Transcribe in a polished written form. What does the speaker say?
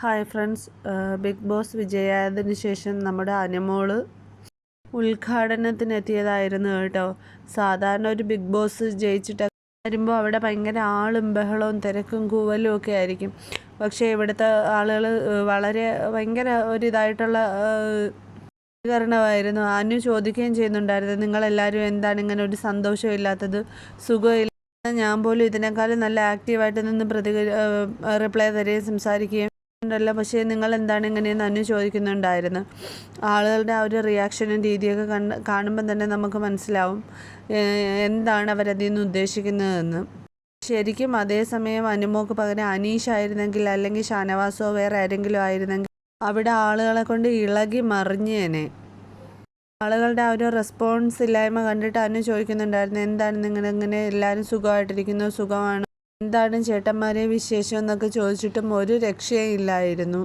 Hi friends, big boss വിജയായതിനു ശേഷം നമ്മുടെ അനുമോള് ഉദ്ഘാടനത്തിനെത്തിയതായിരുന്നു കേട്ടോ. സാധാരണ ഒരു ബിഗ് ബോസ് ജയിച്ചിട്ട് വരുമ്പോൾ അവിടെ ഭയങ്കര ആളും ബഹളവും തിരക്കും കൂവലും ഒക്കെ ആയിരിക്കും. പക്ഷേ ഇവിടുത്തെ ആളുകൾ വളരെ ഭയങ്കര ഒരിതായിട്ടുള്ള പ്രതികരണമായിരുന്നു. അനു ചോദിക്കുകയും ചെയ്യുന്നുണ്ടായിരുന്നു, നിങ്ങളെല്ലാവരും എന്താണ് ഇങ്ങനെ ഒരു സന്തോഷമില്ലാത്തത്, സുഖമില്ല. ഞാൻ പോലും ഇതിനേക്കാളും നല്ല ആക്റ്റീവായിട്ട് നിന്ന് റിപ്ലൈ തരികയും സംസാരിക്കുകയും ണ്ടല്ലോ, പക്ഷേ നിങ്ങൾ എന്താണ് ഇങ്ങനെയെന്ന് അനു ചോദിക്കുന്നുണ്ടായിരുന്നു. ആളുകളുടെ ആ ഒരു റിയാക്ഷനും രീതിയൊക്കെ കാണുമ്പം തന്നെ നമുക്ക് മനസ്സിലാവും എന്താണ് അവരതിൽ നിന്ന് ഉദ്ദേശിക്കുന്നതെന്ന്. ശരിക്കും അതേസമയം അനുമോക്ക് പകരം അനീഷ് ആയിരുന്നെങ്കിൽ, അല്ലെങ്കിൽ ഷാനവാസോ വേറെ ആരെങ്കിലും ആയിരുന്നെങ്കിൽ അവിടെ ആളുകളെ കൊണ്ട് ഇളകി മറിഞ്ഞേനെ. ആളുകളുടെ ആ ഒരു റെസ്പോൺസ് ഇല്ലായ്മ കണ്ടിട്ട് അനു ചോദിക്കുന്നുണ്ടായിരുന്നു, എന്താണ് നിങ്ങളിങ്ങനെ എല്ലാവരും സുഖമായിട്ടിരിക്കുന്നു, സുഖമാണ്, എന്താണ് ചേട്ടന്മാരെ വിശേഷം എന്നൊക്കെ ചോദിച്ചിട്ടും ഒരു രക്ഷയും ഇല്ലായിരുന്നു.